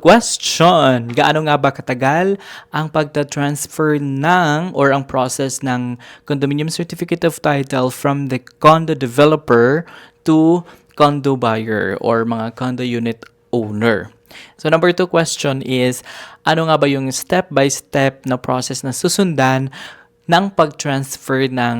Question, gaano nga ba katagal ang pagta-transfer ng or ang process ng condominium certificate of title from the condo developer to condo buyer or mga condo unit owner? So number 2 question is, ano nga ba yung step-by-step na process na susundan ng pag-transfer ng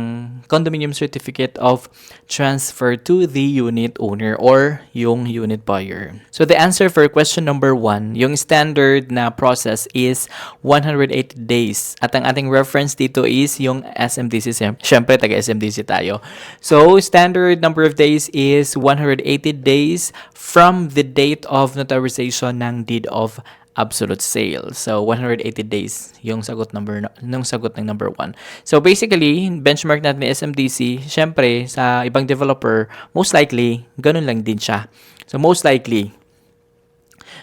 condominium certificate of transfer to the unit owner or yung unit buyer. So the answer for question number 1, yung standard na process is 180 days. At ang ating reference dito is yung SMDC. Siyempre, taga-SMDC tayo. So standard number of days is 180 days from the date of notarization ng deed of absolute sale. So 180 days yung sagot ng number 1. So basically, benchmark natin ni SMDC, syempre sa ibang developer, most likely ganun lang din siya. So most likely.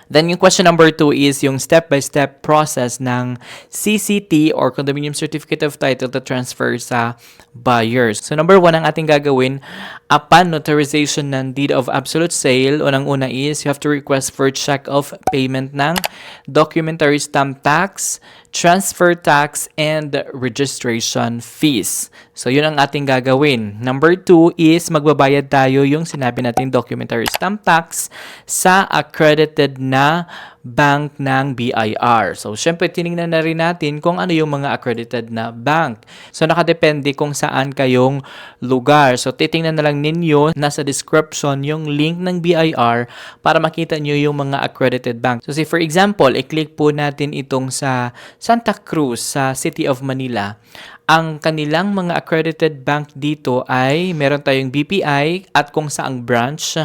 Then yung question number 2 is yung step-by-step process ng CCT or Condominium Certificate of Title to transfer sa buyers. So number 1 ang ating gagawin upon notarization ng deed of absolute sale. Unang-una is you have to request for check of payment ng documentary stamp tax, transfer tax, and registration fees. So, yun ang ating gagawin. Number 2 is magbabayad tayo yung sinabi natin documentary stamp tax sa accredited na bank ng BIR. So, syempre, tinignan na rin natin kung ano yung mga accredited na bank. So, nakadepende kung saan kayong lugar. So, titingnan na lang ninyo, nasa description, yung link ng BIR para makita nyo yung mga accredited bank. So, say for example, i-click po natin itong sa Santa Cruz, sa City of Manila. Ang kanilang mga accredited bank dito ay meron tayong BPI at kung saang branch.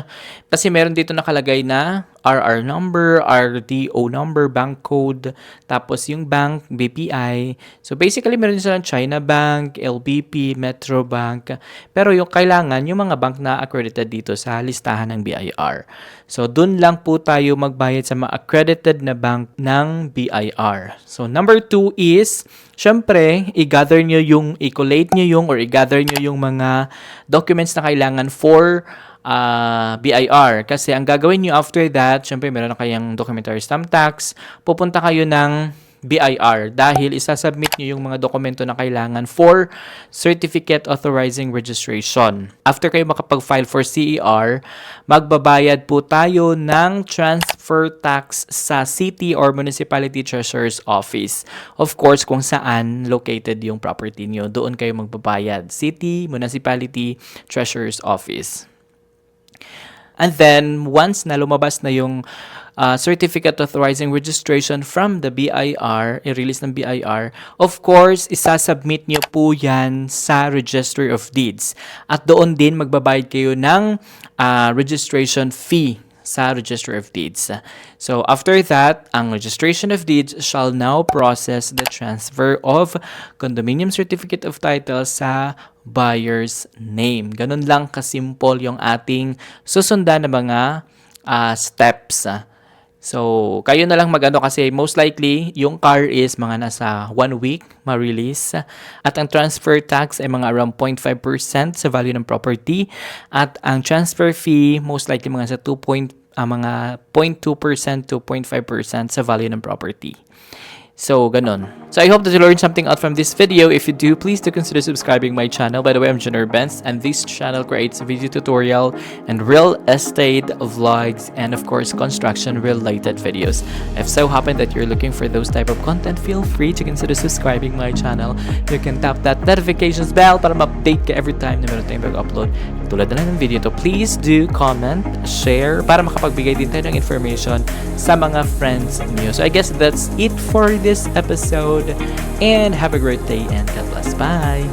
Kasi meron dito nakalagay na RR number, RDO number, bank code, tapos yung bank, BPI. So basically meron din silang China Bank, LBP, Metro Bank. Pero yung kailangan, yung mga bank na accredited dito sa listahan ng BIR. So dun lang po tayo magbayad sa mga accredited na bank ng BIR. So number 2 is, syempre, i-collate nyo yung or i-gather nyo yung mga documents na kailangan for BIR. Kasi ang gagawin nyo after that, syempre meron na kayong documentary stamp tax, pupunta kayo ng BIR dahil isasubmit nyo yung mga dokumento na kailangan for certificate authorizing registration. After kayo makapag-file for CER, magbabayad po tayo ng transfer tax sa city or municipality treasurer's office. Of course, kung saan located yung property nyo, doon kayo magbabayad. City, municipality, treasurer's office. And then, once na lumabas na yung certificate authorizing registration from the BIR, i-release ng BIR, of course, isasubmit nyo po yan sa Registry of Deeds. At doon din magbabayad kayo ng registration fee sa Registry of Deeds. So, after that, ang Registration of Deeds shall now process the transfer of Condominium Certificate of Title sa buyer's name. Ganun lang kasimple yung ating susundan na mga steps. So, kayo na lang mag-ano kasi most likely, yung car is mga nasa 1 week ma-release. At ang transfer tax ay mga around 0.5% sa value ng property. At ang transfer fee, most likely mga sa mga 0.2% to 0.5% sa value ng property. So, ganun. So, I hope that you learned something out from this video. If you do, please do consider subscribing my channel. By the way, I'm gineerbens, and this channel creates video tutorial and real estate vlogs and, of course, construction-related videos. If so happen that you're looking for those type of content, feel free to consider subscribing my channel. You can tap that notifications bell para ma-update ka every time na meron tayong mag-upload. Tulad na lang ng video to, please do comment, share, para makapagbigay din tayo ng information sa mga friends niyo. So, I guess that's it for this episode, and have a great day and God bless. Bye!